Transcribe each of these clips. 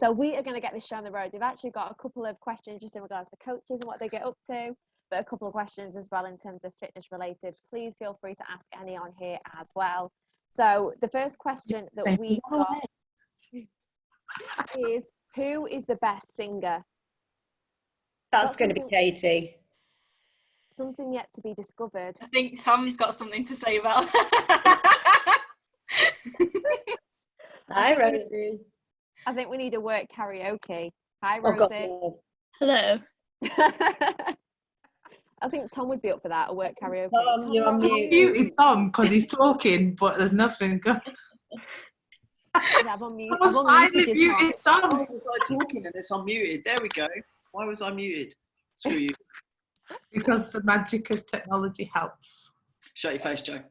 So we are going to get this show on the road. We've actually got a couple of questions just in regards to coaches and what they get up to, but a couple of questions as well in terms of fitness related. Please feel free to ask any on here as well. So the first question that we got is, who is the best singer? That's going to be Katie. Something yet to be discovered. I think Tom's got something to say about Hi, Rosie. I think we need a work karaoke. Hi, Rosie. Oh, Hello. I think Tom would be up for that, a work karaoke. Tom, you're on mute. Muted Tom because he's talking, but there's nothing going. Yeah, I've unmuted. I was finally muted Tom. Why was I talking and it's unmuted? There we go. Why was I muted? Screw you. Because the magic of technology helps. Shut your face, Joe.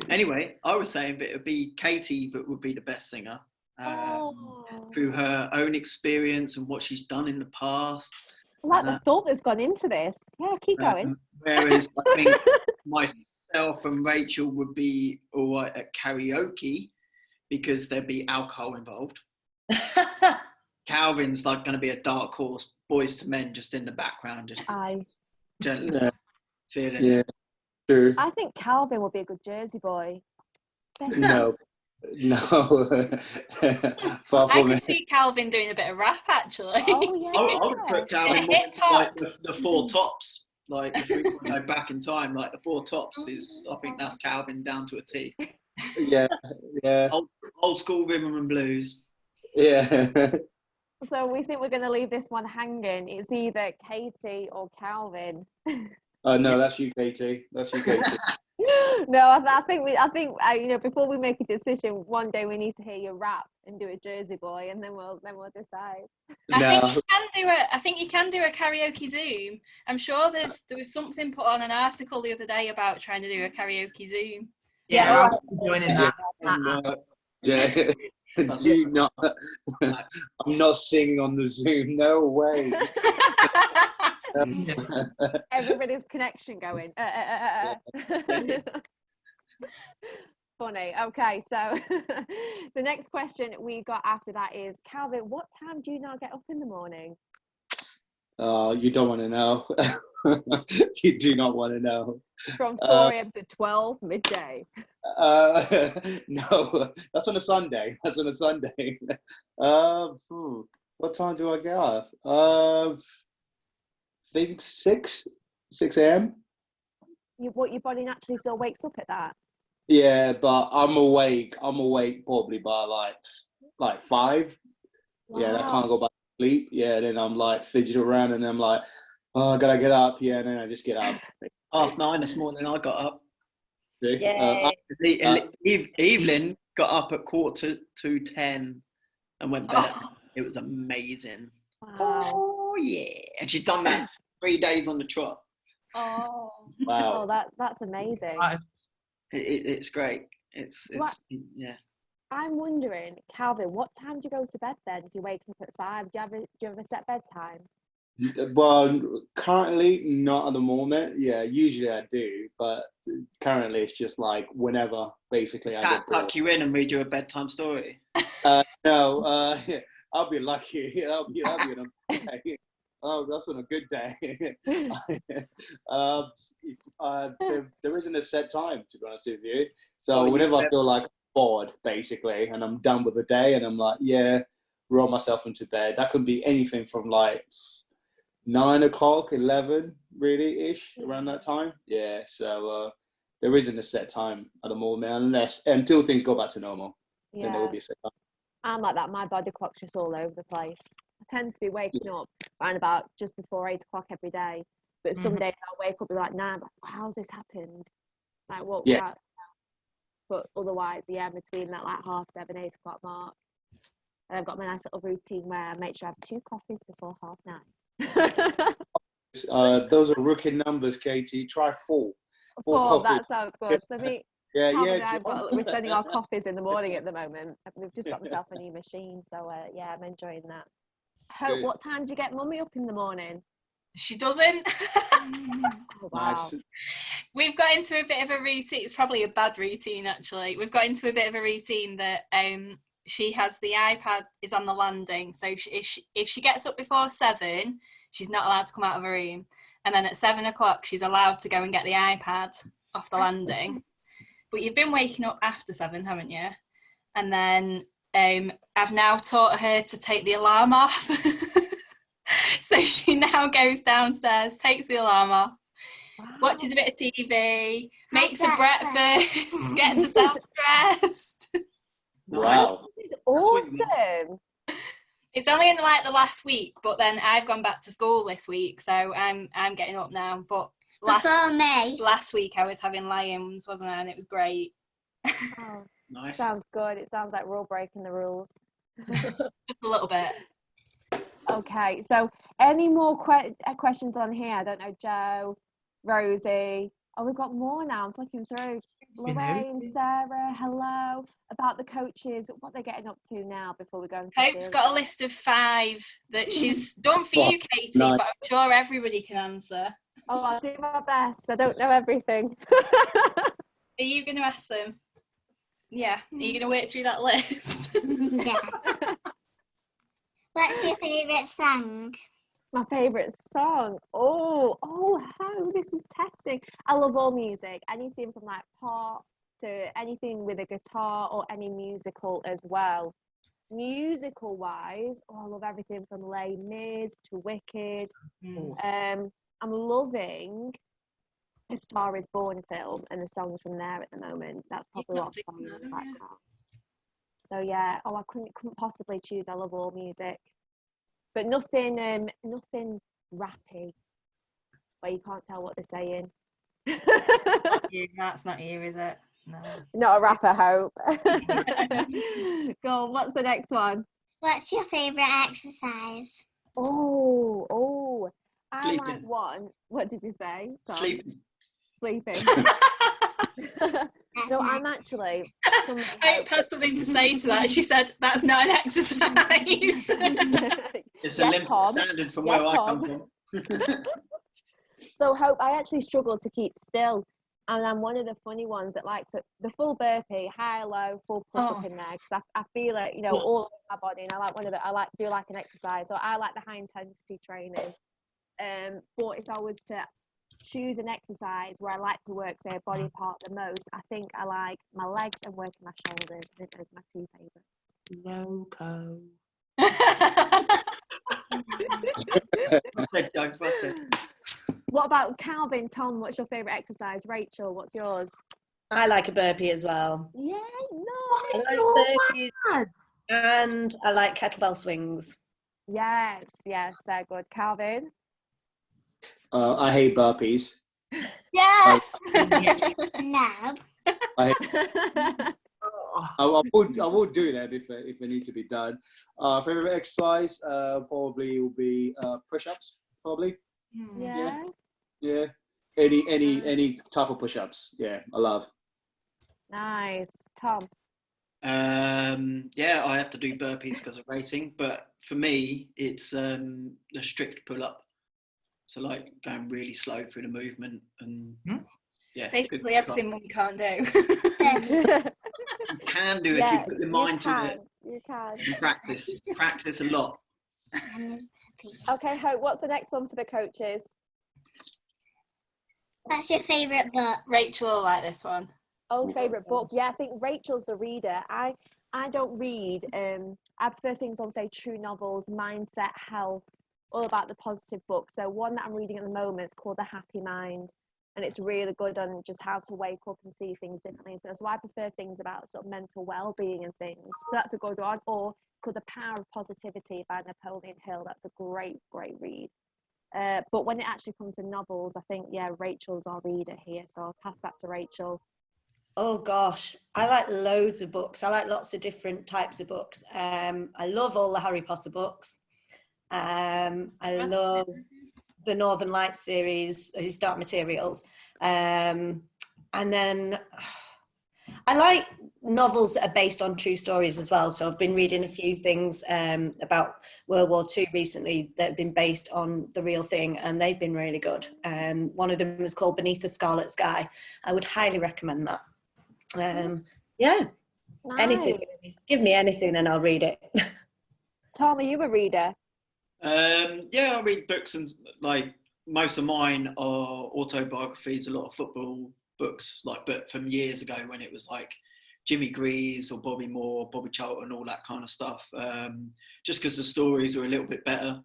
Anyway, I was saying that it would be Katie that would be the best singer through her own experience and what she's done in the past. I like the thought that's gone into this. Yeah, keep going. Whereas I think myself and Rachel would be all right at karaoke because there'd be alcohol involved. Calvin's like going to be a dark horse, boys to men, just in the background, just gently feeling. Yeah, true. I think Calvin would be a good Jersey boy. No. I can see Calvin doing a bit of rap, actually. Oh, yeah. I would put Calvin more into like the Four Tops. Like, if we go back in time, like the Four Tops is, I think that's Calvin down to a T. Yeah. Old school rhythm and blues. Yeah. So we think we're going to leave this one hanging. It's either Katie or Calvin. No, that's you, Katie. That's you, Katie. No, I think you know, before we make a decision, one day we need to hear you rap and do a Jersey boy, and then we'll decide. I think you can do a karaoke Zoom. I'm sure there was something put on an article the other day about trying to do a karaoke Zoom. Yeah, I'm joining that. Yeah. I'm not singing on the Zoom. No way. Everybody's connection going. Funny. Okay, so the next question we got after that is, Calvin, what time do you now get up in the morning? You don't want to know. You do not want to know. From 4 a.m. to 12 midday. No, that's on a Sunday. What time do I get up? I think 6 a.m. Your body naturally still wakes up at that? Yeah, but I'm awake probably by like 5. Wow. Yeah, and I can't go back to sleep. Yeah, then I'm like fidgeting around and I'm like, oh, I gotta get up. Yeah, and then I just get up. 9:30 this morning I got up. Yeah. Evelyn got up at 9:45 and went to bed. It was amazing. Wow. Oh yeah, and she's done that 3 days on the trot. Oh wow. Oh, that's amazing. It's great. It's yeah. I'm wondering, Calvin, what time do you go to bed then? If you wake up at 5, do you have a set bedtime? Well, currently not at the moment. Yeah, usually I do, but currently it's just like whenever, basically. I Can't tuck you in and read you a bedtime story. No, I'll be lucky. That'll be on a day. Oh, that's on a good day. There isn't a set time, to be honest with you. So whenever I feel like I'm bored, basically, and I'm done with the day, and I'm like, yeah, roll myself into bed. That could be anything from like 9 o'clock, 11, really ish, around that time. Yeah. So there isn't a set time at the moment, until things go back to normal. Yeah. Then there will be a set time. I'm like that. My body clock's just all over the place. I tend to be waking up around about just before 8 o'clock every day. But some days I'll wake up and be like, nah, how's this happened? Like, what? Yeah. But otherwise, yeah, between that like 7:30, 8 o'clock mark. And I've got my nice little routine where I make sure I have 2 coffees before 9:30. Those are rookie numbers, Katie. Try 4. 4, that sounds good. So me, yeah. We're sending our coffees in the morning at the moment. We've just got myself a new machine, so yeah, I'm enjoying that. Hope, what time do you get mummy up in the morning? She doesn't. Oh, wow. Nice. We've got into a bit of a routine. It's probably a bad routine, actually. We've got into a bit of a routine that she has the iPad is on the landing. So if she gets up before 7, she's not allowed to come out of her room. And then at 7 o'clock, she's allowed to go and get the iPad off the landing. But you've been waking up after 7, haven't you? And then I've now taught her to take the alarm off. So she now goes downstairs, takes the alarm off, watches a bit of TV, makes a breakfast, gets herself dressed. Wow. It's awesome. It's only in like the last week, but then I've gone back to school this week, so I'm getting up now. But last week I was having lions, wasn't I? And it was great. Oh, Nice. sounds good. It sounds like we're all breaking the rules. Just a little bit. Okay, so any more questions on here? I don't know, Joe, Rosie. Oh, we've got more now. I'm flicking through. Lorraine, Sarah, hello. About the coaches, what they're getting up to now before we go into Hope's got a list of 5 that she's done for you, Katie, nice. but I'm sure everybody can answer. Oh, I'll do my best. I don't know everything. Are you going to ask them? Yeah. Are you going to work through that list? Yeah. What's your favourite song? My favourite song. Oh, this is testing. I love all music. Anything from like pop to anything with a guitar or any musical as well. Musical wise, I love everything from Les Mis to Wicked. I'm loving the Star Is Born film and the songs from there at the moment. That's probably what's on in the background. So yeah, I couldn't possibly choose. I love all music, but nothing rappy, where you can't tell what they're saying. That's not you, is it? No. Not a rapper, Hope. Go on, what's the next one? What's your favourite exercise? Oh, I Sleeping. like one. What did you say, Tom? Sleeping. No, I'm actually. Hope has something to say to that. She said that's not an exercise. It's a Olympic standard from where I come from. So Hope, I actually struggle to keep still. And I'm one of the funny ones that likes the full burpee, high, low, full push up in there, because I feel it, all over my body, and I like do like an exercise, or I like the high intensity training. But if I was to choose an exercise where I like to work, say, a body part the most, I think I like my legs and working my shoulders. I think those are my 2 favourites. Loco. What about Calvin, Tom? What's your favourite exercise? Rachel, what's yours? I like a burpee as well. Yeah, I like burpees and I like kettlebell swings. Yes, they're good. Calvin? I hate burpees. Yes. No. I would do that if it needs to be done. Favorite exercise probably will be push-ups. Probably. Yeah. Any type of push-ups. Yeah, I love. Nice. Tom? Yeah, I have to do burpees because of racing, but for me, it's a strict pull-up. So like going really slow through the movement and yeah. Basically everything we can't do. You can do if you put your mind to it. You can. And practice a lot. Okay, Hope, what's the next one for the coaches? What's your favourite book? Rachel will like this one. Oh, favourite book? Yeah, I think Rachel's the reader. I don't read. I prefer things on, say, true novels, mindset, health, all about the positive books. So one that I'm reading at the moment is called The Happy Mind, and it's really good on just how to wake up and see things differently. So I prefer things about sort of mental well-being and things. So that's a good one. Or called The Power of Positivity by Napoleon Hill. That's a great read. But when it actually comes to novels, I think, Rachel's our reader here. So I'll pass that to Rachel. Oh gosh, I like loads of books. I like lots of different types of books. I love all the Harry Potter books. I love the Northern Lights series, his Dark Materials. And then I like novels that are based on true stories as well. So I've been reading a few things about World War II recently that have been based on the real thing, and they've been really good. One of them was called Beneath the Scarlet Sky. I would highly recommend that. Yeah. Anything. Nice. Give me anything and I'll read it. Tom, are you a reader? Yeah, I read books, and like most of mine are autobiographies, a lot of football books, like, but from years ago when it was like Jimmy Greaves or Bobby Moore, Bobby Charlton, all that kind of stuff. Just because the stories were a little bit better.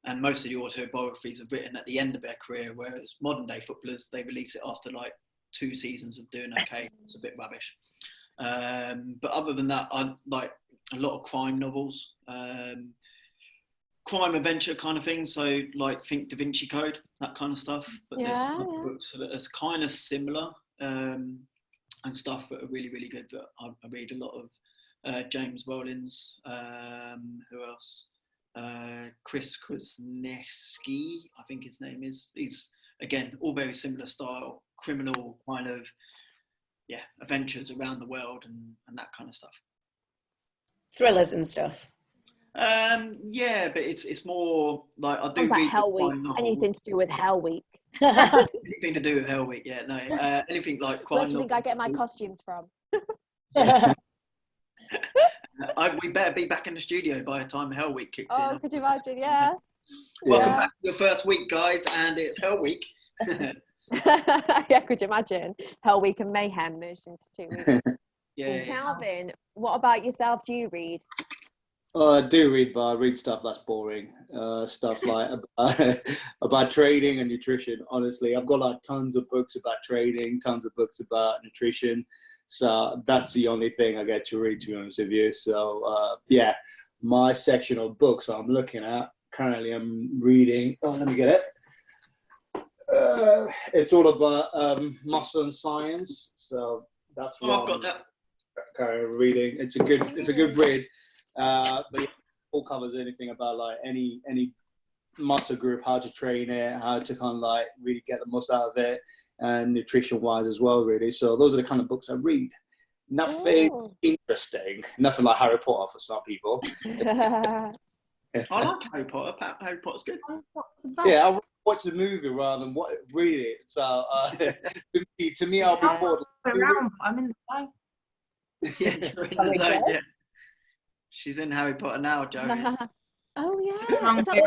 And most of the autobiographies are written at the end of their career, whereas modern day footballers, they release it after like 2 seasons of doing okay. It's a bit rubbish. But other than that, I like a lot of crime novels, crime adventure kind of thing. So like think Da Vinci Code, that kind of stuff. But there's other books that are kind of similar, and stuff that are really, really good that I read a lot of. James Rollins, who else? Chris Krasniewski, I think his name is. He's, again, all very similar style, criminal kind of, adventures around the world and that kind of stuff. Thrillers and stuff. Yeah, but it's more like I do Sounds like read Hell the Week. crime novels. Anything to do with Hell Week. Anything to do with Hell Week, yeah, no. Anything like crime Where do you think I get my novels. costumes from? We better be back in the studio by the time Hell Week kicks in. Oh, could you imagine? Yeah. Welcome Yeah. back to your first week, guys, and it's Hell Week. Yeah, could you imagine? Hell Week and Mayhem merged into 2 weeks. Yeah. Calvin, what about yourself? Do you read? I do read, but I read stuff that's boring. Stuff like about trading and nutrition. Honestly, I've got like tons of books about trading, tons of books about nutrition. So that's the only thing I get to read, to be honest with you. So yeah, my section of books I'm looking at currently, I'm reading. Oh, let me get it. It's all about muscle and science. So that's what I've got that. currently reading. It's a good read. But yeah, all covers anything about like any muscle group, how to train it, how to kind of like really get the most out of it, and nutrition wise as well, really. So those are the kind of books I read. Nothing interesting, nothing like Harry Potter for some people. I like Harry Potter. Harry Potter's good. Yeah, I watch the movie rather than read it. So to me, I'll be bored. I'm in the Yeah. She's in Harry Potter now, Joe. Oh yeah. Is that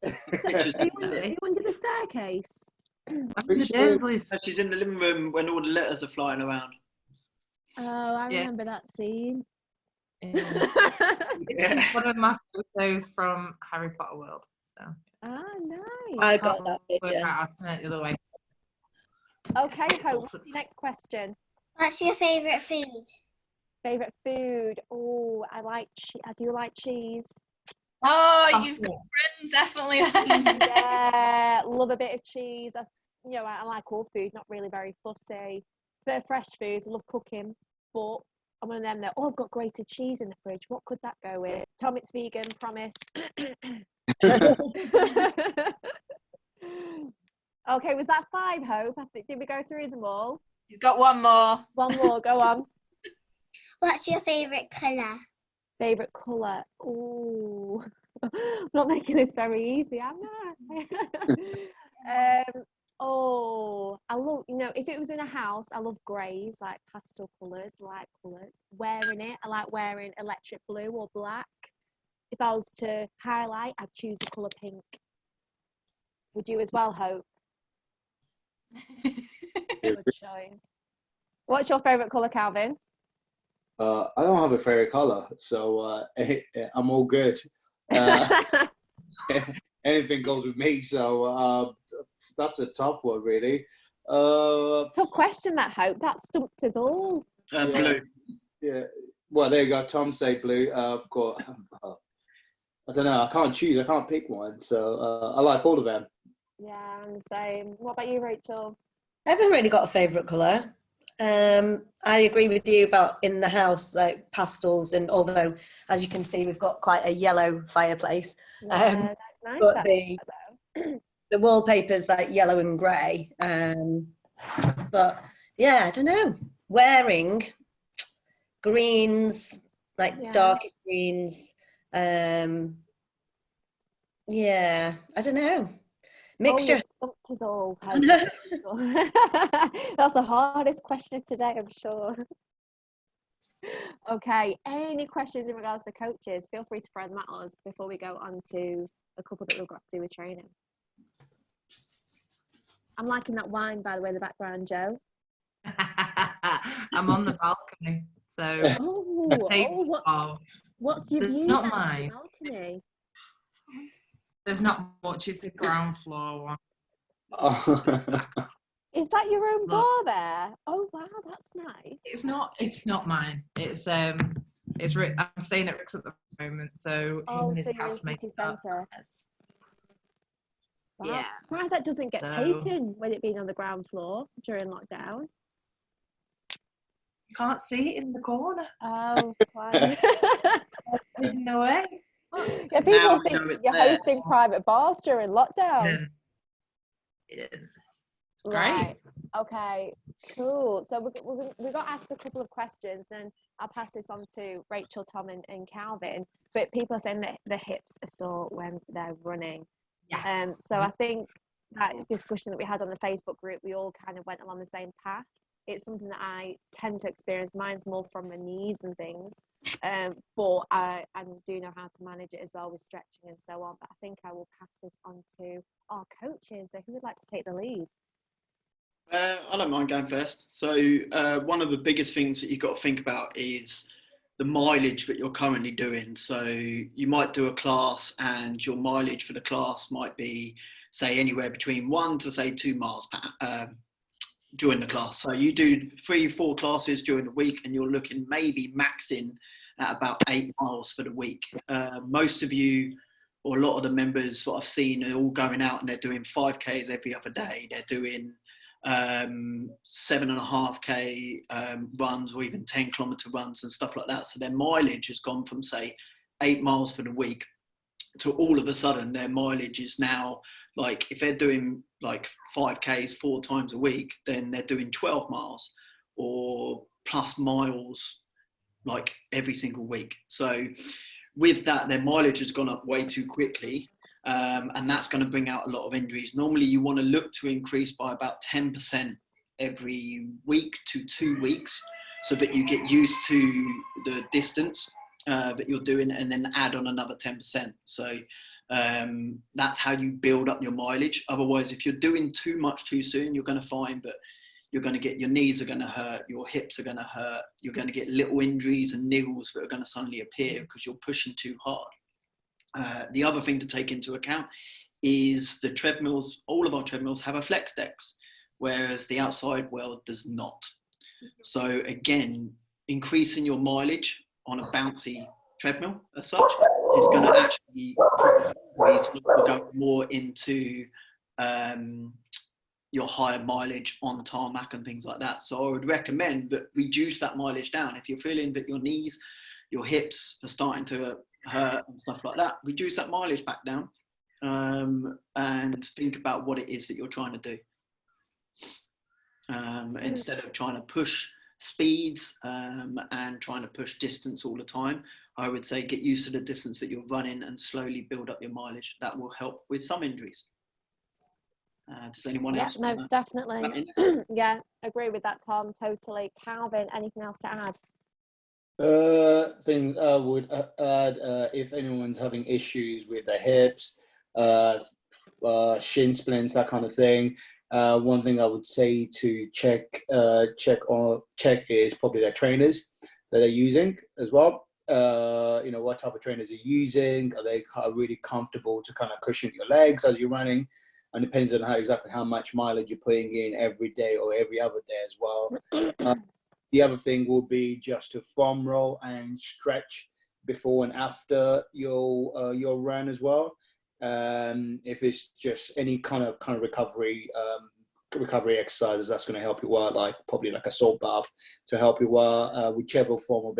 are you under the staircase? She's in the living room when all the letters are flying around. Oh, I remember that scene. Yeah. One of my photos from Harry Potter World. So. Ah, nice. I got that picture. I'll turn it the other way. Okay, Hope, what's your next question? What's your favourite food? Favorite food? Oh, I do like cheese. Oh, you've got friends, definitely. Yeah, love a bit of cheese. I like all food, not really very fussy. Bit of fresh foods, I love cooking, but I'm one of them that, I've got grated cheese in the fridge. What could that go with? Tom, it's vegan, promise. Okay, was that 5, Hope? Did we go through them all? You've got one more. One more, go on. What's your favourite colour? Favourite colour? Ooh, not making this very easy, am I? I love, if it was in a house, I love greys, like pastel colours, light colours. Wearing it, I like wearing electric blue or black. If I was to highlight, I'd choose the colour pink. Would you as well, Hope? Good choice. What's your favourite colour, Calvin? I don't have a favorite color, so I'm all good. Anything goes with me, so that's a tough one, really. Tough question, that, Hope. That stumped us all. Blue. Yeah. Well, there you go. Tom say blue. I've got. I don't know. I can't choose. I can't pick one. So I like all of them. Yeah, I'm the same. What about you, Rachel? I haven't really got a favourite colour. I agree with you about in the house, like pastels, and although, as you can see, we've got quite a yellow fireplace. Yeah, that's nice. But the wallpaper's like yellow and grey. But yeah, I don't know. Wearing greens, like darker greens. Yeah, I don't know. Mixture. Stumped us all. That's the hardest question of today, I'm sure. Okay, any questions in regards to coaches? Feel free to throw them at us before we go on to a couple that we've got to do with training. I'm liking that wine, by the way, in the background, Joe. I'm on the balcony, so What's your there's view not then on mine. the balcony? There's not much. It's the ground floor one. Is that your own Look. bar there? Oh wow, that's nice. It's not mine. I'm staying at Rick's at the moment, so Oh, him and his so you're in housemate city are centre. upstairs. Wow. Yeah. Surprised that doesn't get So- taken with it being on the ground floor during lockdown. You can't see it in the corner. Oh, fine. Hidden away. Yeah, Now people we think know it's you're there. hosting private bars during lockdown. Yeah. It's Right. great. Okay. Cool. So we got asked a couple of questions, then I'll pass this on to Rachel, Tom, and Calvin. But people are saying that the hips are sore when they're running. Yes. So I think that discussion that we had on the Facebook group, we all kind of went along the same path. It's something that I tend to experience. Mine's more from my knees and things, but I do know how to manage it as well with stretching and so on. But I think I will pass this on to our coaches. So who would like to take the lead? I don't mind going first. So one of the biggest things that you've got to think about is the mileage that you're currently doing. So you might do a class and your mileage for the class might be, say, anywhere between 1 to say 2 miles during the class. So you do 3-4 classes during the week and you're looking maybe maxing at about 8 miles for the week. Most of you, or a lot of the members that I've seen, are all going out and they're doing 5Ks every other day. They're doing 7.5K runs, or even 10-kilometer runs and stuff like that. So their mileage has gone from, say, 8 miles for the week to all of a sudden their mileage is now, like, if they're doing like 5Ks 4 times a week, then they're doing 12 miles or plus miles like every single week. So with that, their mileage has gone up way too quickly. And that's going to bring out a lot of injuries. Normally you want to look to increase by about 10% every week to 2 weeks so that you get used to the distance that you're doing, and then add on another 10%. So that's how you build up your mileage. Otherwise, if you're doing too much too soon, you're going to find that you're going to get, your knees are going to hurt, your hips are going to hurt, you're going to get little injuries and niggles that are going to suddenly appear because you're pushing too hard. The other thing to take into account is the treadmills. All of our treadmills have a flex dex, whereas the outside world does not. So again, increasing your mileage on a bouncy treadmill as such is going to actually go more into your higher mileage on tarmac and things like that. So I would recommend that reduce that mileage down. If you're feeling that your knees, your hips are starting to hurt and stuff like that, reduce that mileage back down, and think about what it is that you're trying to do, instead of trying to push speeds and trying to push distance all the time. I would say get used to the distance that you're running and slowly build up your mileage. That will help with some injuries. Does anyone else? Yeah, most definitely. Yeah, agree with that, Tom. Totally. Calvin, anything else to add? Things I would add, if anyone's having issues with their hips, shin splints, that kind of thing, one thing I would say to check is probably their trainers that they're using as well. You know, what type of trainers are you using? Are they really comfortable to kind of cushion your legs as you're running? And depends on exactly how much mileage you're putting in every day or every other day as well. The other thing will be just to foam roll and stretch before and after your run as well. If it's just any kind of recovery exercises, that's going to help you well, like probably like a salt bath to help you well, whichever form of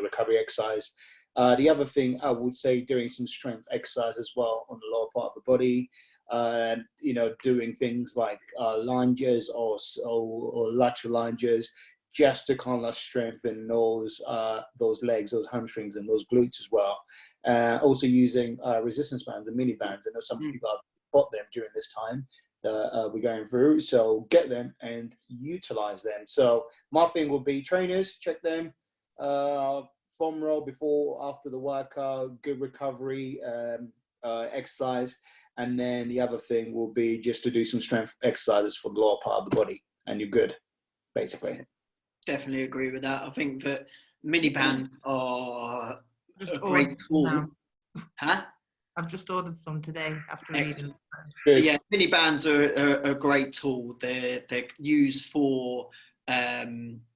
recovery exercise. The other thing I would say, doing some strength exercise as well on the lower part of the body. Doing things like lunges or lateral lunges, just to kind of strengthen those legs, those hamstrings, and those glutes as well. Also using resistance bands and mini bands. I know some people have bought them during this time, that we're going through. So get them and utilize them. So my thing will be trainers, check them. Foam roll before, after the workout, good recovery, exercise. And then the other thing will be just to do some strength exercises for the lower part of the body, and you're good, basically. Definitely agree with that. I think that mini bands are Just a great ordered some tool. now. Huh? I've just ordered some today after reading. Good. Yeah, mini bands are a great tool. They're used for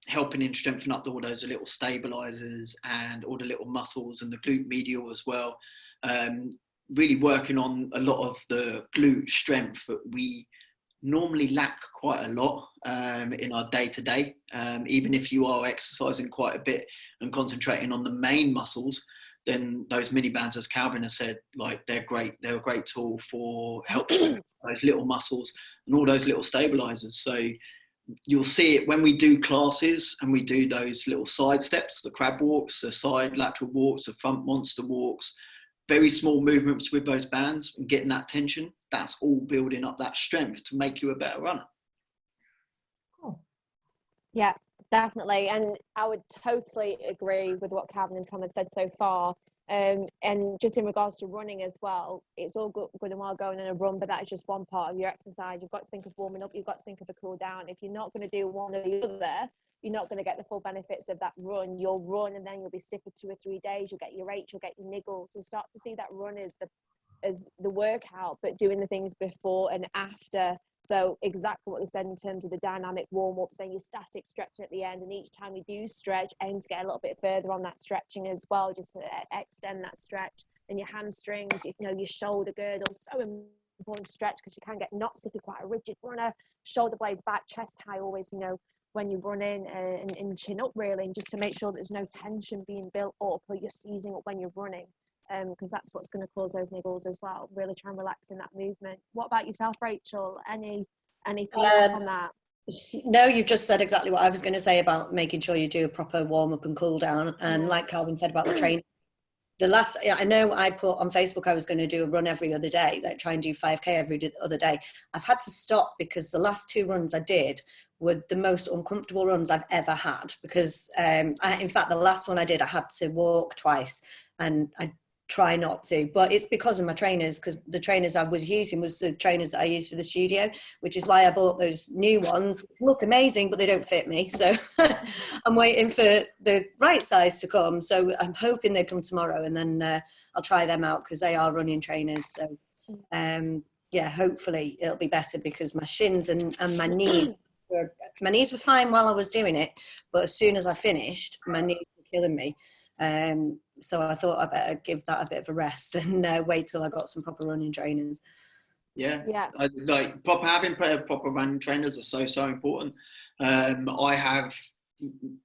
helping in strengthen up all those little stabilizers and all the little muscles and the glute medial as well. Really working on a lot of the glute strength that we normally lack quite a lot in our day-to-day. Even if you are exercising quite a bit and concentrating on the main muscles, then those mini bands, as Calvin has said, like they're great. They're a great tool for helping those little muscles and all those little stabilizers. So you'll see it when we do classes and we do those little side steps, the crab walks, the side lateral walks, the front monster walks, very small movements with those bands and getting that tension. That's all building up that strength to make you a better runner. Cool. Yeah, definitely. And I would totally agree with what Calvin and Tom have said so far. And just in regards to running as well, it's all good and well going in a run, but that is just one part of your exercise. You've got to think of warming up. You've got to think of a cool down. If you're not going to do one or the other, you're not going to get the full benefits of that run. You'll run and then you'll be sick for 2 or 3 days. You'll get your aches, you'll get your niggles. So start to see that run as the workout, but doing the things before and after. So exactly what they said in terms of the dynamic warm-ups and your static stretching at the end. And each time you do stretch, aim to get a little bit further on that stretching as well, just to extend that stretch. And your hamstrings, your shoulder girdle, so important to stretch because you can get knots if you're quite a rigid runner. Shoulder blades back, chest high always, when you're running, and chin up really, and just to make sure there's no tension being built up or you're seizing up when you're running. Because that's what's going to cause those niggles as well. Really try and relax in that movement. What about yourself, Rachel? Any thoughts on that? No, you've just said exactly what I was going to say about making sure you do a proper warm up and cool down. And like Calvin said about the training, I know I put on Facebook I was going to do a run every other day, like try and do 5K every other day. I've had to stop because the last 2 runs I did were the most uncomfortable runs I've ever had. Because in fact, the last one I did, I had to walk twice, and I try not to, but it's because of my trainers, because the trainers I was using was the trainers that I use for the studio, which is why I bought those new ones, which look amazing, but they don't fit me. So I'm waiting for the right size to come. So I'm hoping they come tomorrow, and then I'll try them out because they are running trainers. So yeah, hopefully it'll be better, because my shins and my knees were fine while I was doing it, but as soon as I finished, my knees were killing me. So I thought I better give that a bit of a rest and wait till I got some proper running trainers. Yeah. Yeah. Having proper running trainers are so important. I have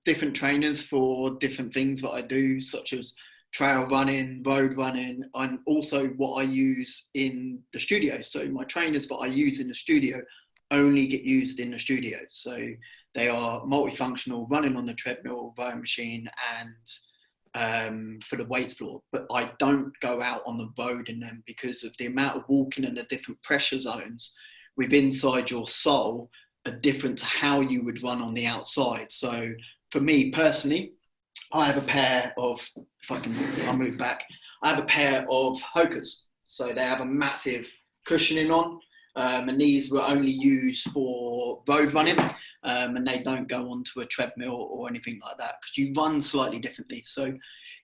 different trainers for different things that I do, such as trail running, road running, and also what I use in the studio. So my trainers that I use in the studio only get used in the studio. So they are multifunctional, running on the treadmill, rowing machine, and for the weights floor, but I don't go out on the road in them because of the amount of walking and the different pressure zones within inside your sole are different to how you would run on the outside. So for me personally, I have a pair of, I'll move back, I have a pair of Hokas. So they have a massive cushioning on, and these were only used for road running. And they don't go onto a treadmill or anything like that, because you run slightly differently. So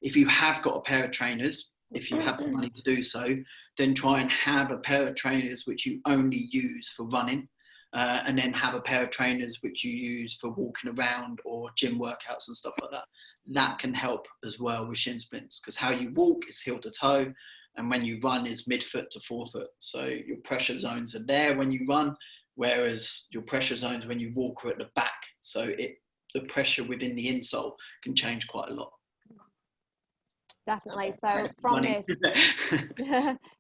if you have got a pair of trainers, if you have the money to do so, then try and have a pair of trainers which you only use for running, and then have a pair of trainers which you use for walking around or gym workouts and stuff like that. That can help as well with shin splints, because how you walk is heel to toe, and when you run is midfoot to forefoot. So your pressure zones are there when you run, whereas your pressure zones when you walk are at the back. So the pressure within the insole can change quite a lot. Definitely. So from this,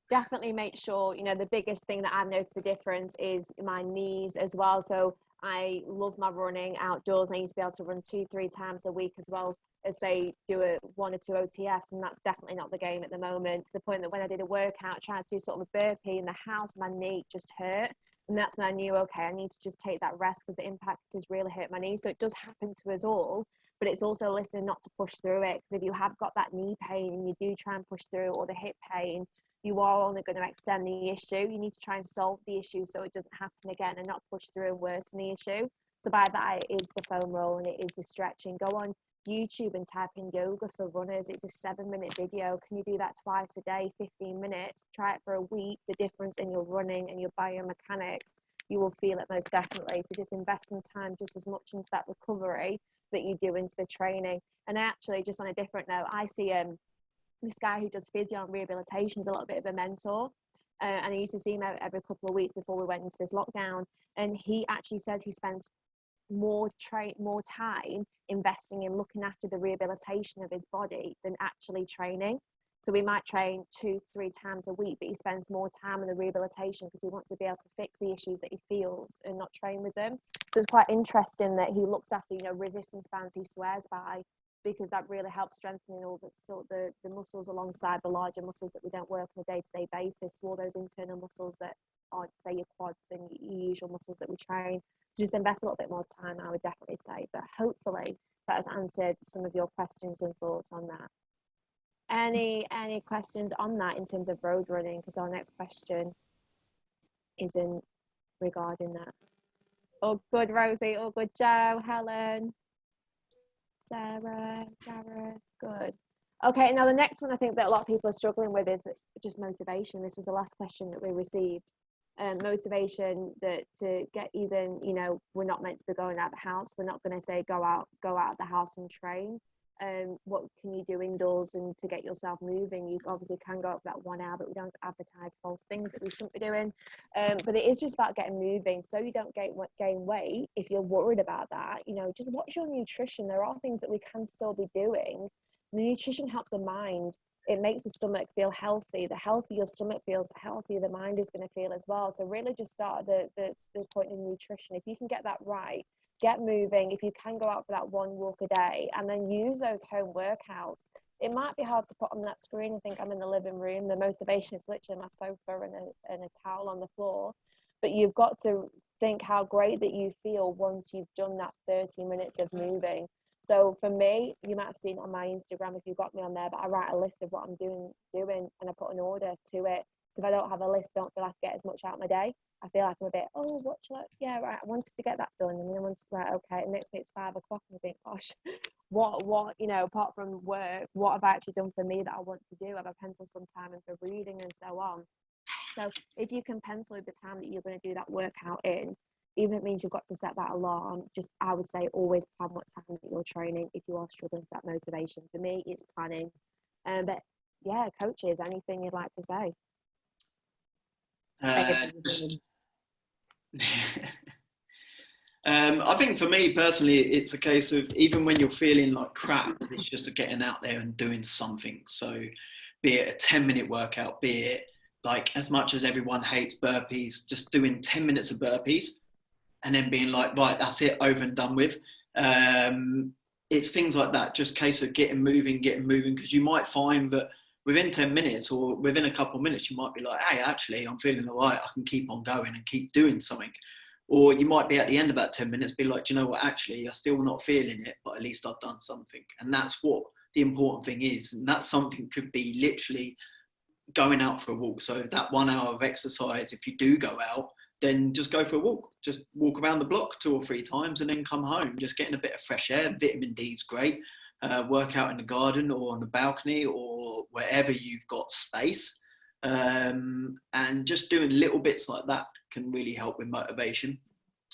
definitely make sure, the biggest thing that I've noticed the difference is my knees as well. So I love my running outdoors. I used to be able to run 2-3 times a week as well, as say do a 1 or 2 OTS, and that's definitely not the game at the moment, to the point that when I did a workout trying to do sort of a burpee in the house, my knee just hurt, and that's when I knew, okay, I need to just take that rest because the impact has really hurt my knee. So it does happen to us all, but it's also listening not to push through it, because if you have got that knee pain and you do try and push through, or the hip pain, you are only going to extend the issue. You need to try and solve the issue so it doesn't happen again, and not push through and worsen the issue. So by that, it is the foam roll and it is the stretching. Go on YouTube and type in yoga for runners. It's a 7-minute video. Can you do that twice a day, 15 minutes? Try it for a week. The difference in your running and your biomechanics, you will feel it most definitely. So just invest some time just as much into that recovery that you do into the training. And actually, just on a different note, I see this guy who does physio and rehabilitation is a little bit of a mentor. And I used to see him out every couple of weeks before we went into this lockdown. And he actually says he spends more time investing in looking after the rehabilitation of his body than actually training. So we might train 2-3 times a week, but he spends more time on the rehabilitation because he wants to be able to fix the issues that he feels and not train with them. So it's quite interesting that he looks after, resistance bands he swears by, because that really helps strengthening all the muscles alongside the larger muscles that we don't work on a day-to-day basis. So all those internal muscles that aren't, say, your quads and your usual muscles that we train. So just invest a little bit more time, I would definitely say. But hopefully that has answered some of your questions and thoughts on that. Any questions on that in terms of road running? Because our next question isn't regarding that. All good, Rosie. All good, Joe, Helen, Sarah, Gareth. Good. Okay, now the next one I think that a lot of people are struggling with is just motivation. This was the last question that we received. Motivation that to get even, we're not meant to be going out of the house. We're not going to say go out of the house and train. What can you do indoors and to get yourself moving? You obviously can go up that 1 hour, but we don't advertise false things that we shouldn't be doing. But it is just about getting moving so you don't gain weight. If you're worried about that, just watch your nutrition. There are things that we can still be doing. The nutrition helps the mind. It makes the stomach feel healthy. The healthier your stomach feels, the healthier the mind is going to feel as well. So really just start at the point of nutrition. If you can get that right, get moving. If you can go out for that 1 walk a day and then use those home workouts. It might be hard to put on that screen and think I'm in the living room. The motivation is literally my sofa and a towel on the floor. But you've got to think how great that you feel once you've done that 30 minutes of moving. So for me, you might have seen on my Instagram if you got me on there, but I write a list of what I'm doing and I put an order to it. So if I don't have a list, I don't feel like I get as much out of my day. I feel like I'm a bit, what shall I, yeah, right, I wanted to get that done. And then I wanted to, right, okay, and next it's 5 o'clock and I think, gosh, what, apart from work, what have I actually done for me that I want to do? Have I penciled some time in for reading and so on? So if you can pencil the time that you're going to do that workout in, even if it means you've got to set that alarm, I would say always plan what time that you're training if you are struggling for that motivation. For me, it's planning. But yeah, coaches, anything you'd like to say? I think for me personally, it's a case of even when you're feeling like crap, it's just getting out there and doing something. So be it a 10-minute workout, be it like, as much as everyone hates burpees, just doing 10 minutes of burpees and then being like, right, that's it, over and done with. It's things like that, just case of getting moving, because you might find that within 10 minutes or within a couple of minutes, you might be like, hey, actually, I'm feeling all right. I can keep on going and keep doing something. Or you might be at the end of that 10 minutes, be like, do you know what, actually, I'm still not feeling it, but at least I've done something. And that's what the important thing is. And that something could be literally going out for a walk. So that 1 hour of exercise, if you do go out, then just go for a walk. Just walk around the block 2 or 3 times and then come home. Just getting a bit of fresh air. Vitamin D is great. Work out in the garden or on the balcony or wherever you've got space. And just doing little bits like that can really help with motivation.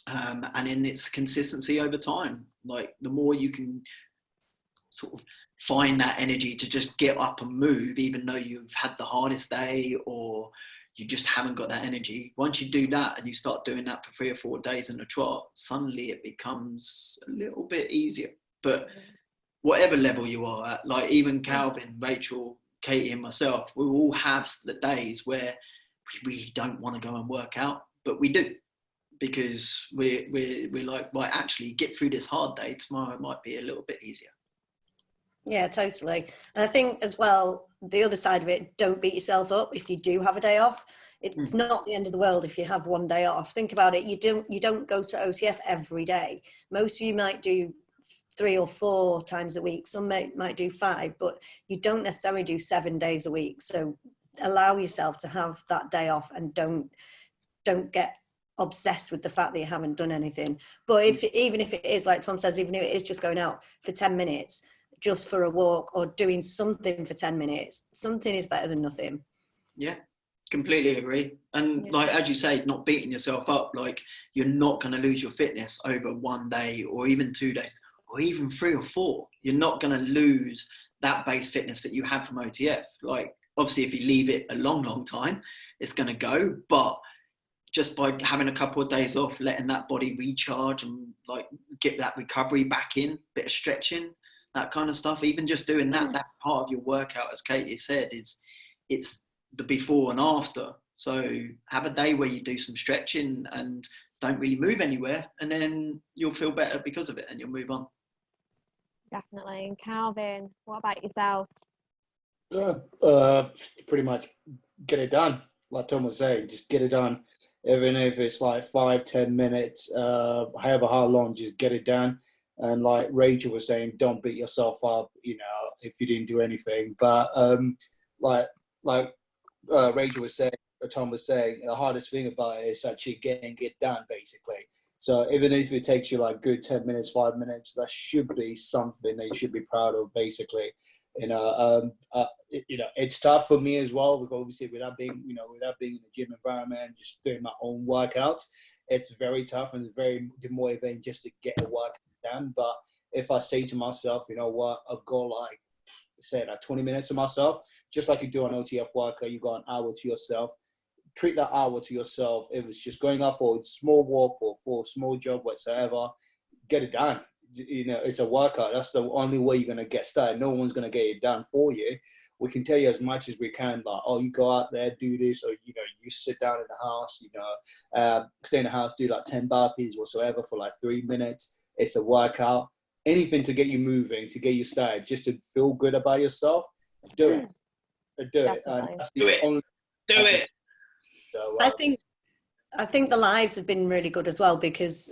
And in its consistency over time. Like the more you can sort of find that energy to just get up and move, even though you've had the hardest day or you just haven't got that energy. Once you do that and you start doing that for 3 or 4 days in a trot, suddenly it becomes a little bit easier. But whatever level you are at, like even Calvin, Rachel, Katie and myself, we all have the days where we really don't want to go and work out, but we do, because we're like, right, actually get through this hard day, tomorrow it might be a little bit easier. Yeah, totally. And I think as well, the other side of it, don't beat yourself up if you do have a day off. It's not the end of the world if you have one day off. Think about it. You don't go to OTF every day. Most of you might do 3 or 4 times a week. Some might do 5, but you don't necessarily do 7 days a week. So allow yourself to have that day off, and don't get obsessed with the fact that you haven't done anything. But even if it is, like Tom says, even if it is just going out for 10 minutes, just for a walk, or doing something for 10 minutes, something is better than nothing. Yeah, completely agree. And like, as you say, not beating yourself up. Like, you're not going to lose your fitness over 1 day or even 2 days or even 3 or 4. You're not going to lose that base fitness that you had from OTF. Like, obviously, if you leave it a long time, it's going to go. But just by having a couple of days off, letting that body recharge and like get that recovery back in, bit of stretching, that kind of stuff, even just doing that part of your workout, as Katie said, it's the before and after. So have a day where you do some stretching and don't really move anywhere, and then you'll feel better because of it and you'll move on. Definitely. And Calvin, what about yourself? Pretty much get it done. Like Tom was saying, just get it done. Even if it's like 5-10 minutes, however how long, just get it done. And like Rachel was saying, don't beat yourself up, if you didn't do anything. But like Rachel was saying, or Tom was saying, the hardest thing about it is actually getting it done, basically. So even if it takes you like good 10 minutes, 5 minutes, that should be something that you should be proud of, basically. It's tough for me as well, because obviously without being in the gym environment, just doing my own workouts, it's very tough and it's very demotivating just to get a workout done. But if I say to myself, you know what, I've got like 20 minutes to myself, just like you do an OTF workout, you got an hour to yourself. Treat that hour to yourself. If it's just going out for a small walk or for a small jog, whatsoever, get it done. It's a workout. That's the only way you're going to get started. No one's going to get it done for you. We can tell you as much as we can, like, oh, you go out there, do this, or, you sit down in the house, stay in the house, do like 10 burpees whatsoever for like 3 minutes. It's a workout. Anything to get you moving, to get you started, just to feel good about yourself, do it. Do it. And that's the only do it. So, I think the lives have been really good as well, because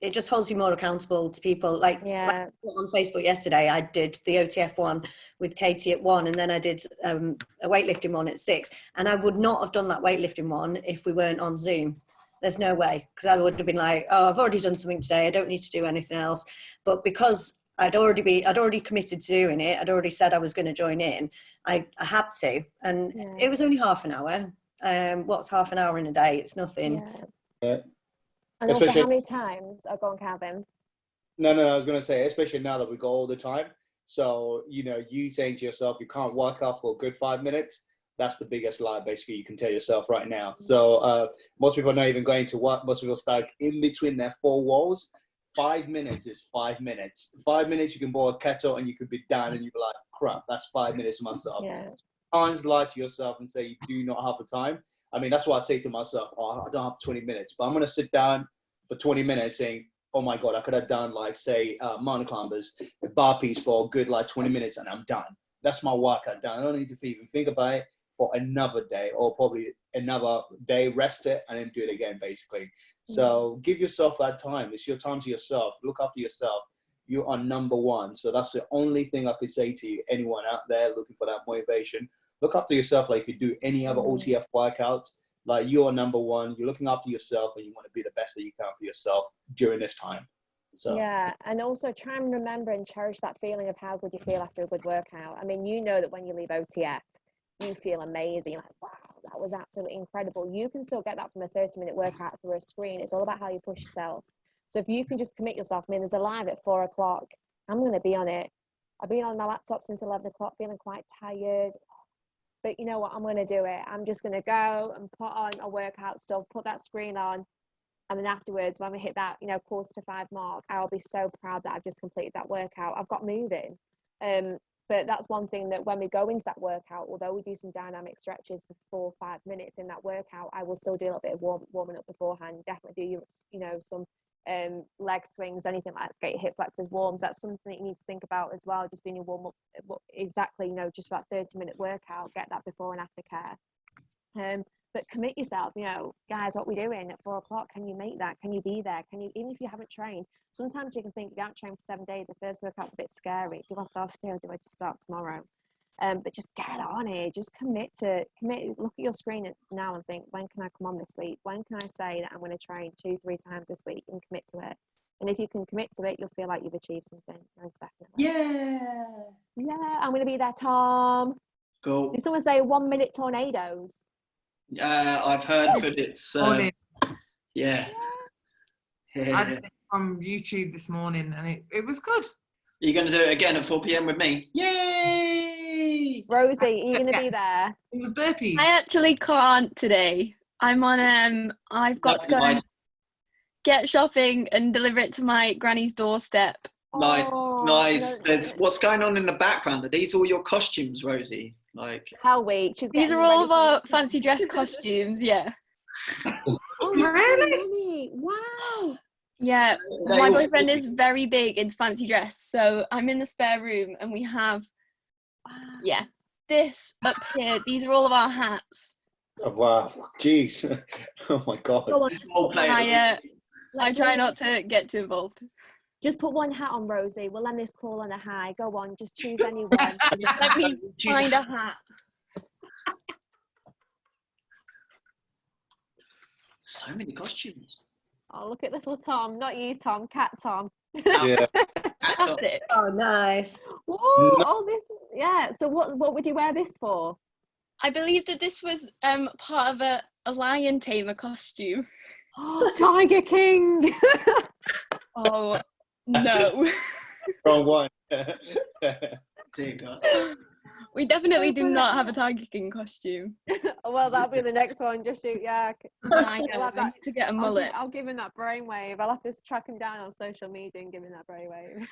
it just holds you more accountable to people. Like on Facebook yesterday, I did the OTF one with Katie at 1, and then I did a weightlifting one at 6. And I would not have done that weightlifting one if we weren't on Zoom. There's no way, because I would have been like, oh, I've already done something today, I don't need to do anything else. But because I'd already committed to doing it, I'd already said I was going to join in, I had to. And it was only half an hour. What's half an hour in a day? It's nothing. Yeah. And also, how many times are going, Calvin? No, I was going to say, especially now that we go all the time. So, you saying to yourself, you can't work out for a good 5 minutes. That's the biggest lie, basically, you can tell yourself right now. So most people are not even going to work. Most people start in between their 4 walls. 5 minutes is 5 minutes. 5 minutes, you can boil a kettle and you could be done, and you'd be like, crap, that's 5 minutes of myself. Yeah. Sometimes lie to yourself and say you do not have the time. I mean, that's what I say to myself. Oh, I don't have 20 minutes, but I'm going to sit down for 20 minutes saying, oh my God, I could have done like, say, mountain climbers, burpees for a good like 20 minutes and I'm done. That's my workout done. I don't need to even think about it for another day, or probably another day, rest it and then do it again, basically. So give yourself that time. It's your time to yourself. Look after yourself. You are number one. So that's the only thing I could say to you, anyone out there looking for that motivation. Look after yourself like you do any other OTF workouts. Like, you are number one. You're looking after yourself, and you want to be the best that you can for yourself during this time. So yeah, and also try and remember and cherish that feeling of how good you feel after a good workout. I mean, that when you leave OTF, you feel amazing. You're like, wow, that was absolutely incredible. You can still get that from a 30-minute workout through a screen. It's all about how you push yourself. So if you can just commit yourself, I mean, there's a live at 4 o'clock. I'm going to be on it. I've been on my laptop since 11 o'clock, feeling quite tired. But you know what? I'm going to do it. I'm just going to go and put on a workout stuff, put that screen on. And then afterwards, when we hit that, 4:45 mark, I'll be so proud that I've just completed that workout. I've got moving. But that's one thing, that when we go into that workout, although we do some dynamic stretches for 4 or 5 minutes in that workout, I will still do a little bit of warming up beforehand. Definitely do, some leg swings, anything like that, to get your hip flexors warm. So that's something that you need to think about as well, just doing your warm up, exactly, you know, just that 30-minute workout, get that before and after care. But commit yourself, you know, guys, what we're doing at 4 o'clock, can you make that? Can you be there? Can you, even if you haven't trained, sometimes you can think, if you haven't trained for 7 days, the first workout's a bit scary. Do I start today or do I just start tomorrow? But just get on it, just commit, look at your screen now and think, when can I come on this week? When can I say that I'm going to train 2-3 times this week and commit to it? And if you can commit to it, you'll feel like you've achieved something, most definitely. Yeah, I'm going to be there, Tom. Cool. Did someone say 1 minute tornadoes? I've heard that it's, yeah. I did it from YouTube this morning and it was good. Are you going to do it again at 4 p.m. with me? Yay! Rosie, are you going to be there? It was burpees. I actually can't today. I'm on I've got to go and get shopping and deliver it to my granny's doorstep. Nice, Oh, nice. no. What's going on in the background? Are these all your costumes, Rosie? Like, Hell week. These are all of our fancy dress costumes, yeah. Oh, Really? Wow. Yeah, They my all- boyfriend is very big into fancy dress, so I'm in the spare room and we have, yeah, this up here. These are all of our hats. Oh, wow, jeez. Oh my god. Go on, just all put, play I let's try all- not to get too involved. just put one hat on, Rosie. We'll end this call on a high. Go on, just choose any one. Let me find a hat. So many costumes. Oh, look at little Tom. Not you, Tom. Cat Tom. Yeah. That's it. Oh, nice. Whoa, oh, this, yeah. So what would you wear this for? I believe that this was part of a lion tamer costume. Oh, Tiger King. Oh, no. Wrong one. Dear God. We definitely do not have a Tiger King costume. Well, that'll be the next one. Just shoot, yeah. I know, I'll have I that- need to get a I'll mullet. I'll give him that brainwave. I'll have to track him down on social media and give him that brainwave.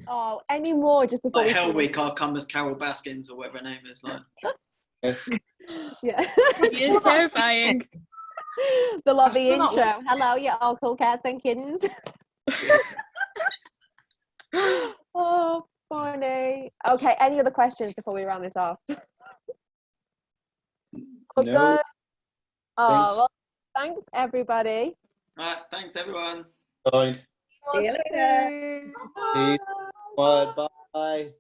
Oh, any more just before Like we Hell finish? Week, I'll come as Carol Baskins or whatever her name is. Like, Yeah. He is terrifying. The lovely That's not intro. Hello, you all cool cats and kittens. Oh, funny. Okay, any other questions before we round this off? All No. good? Oh, Thanks. well, thanks everybody. right, thanks everyone. Fine. See you later. Bye. Bye. Bye.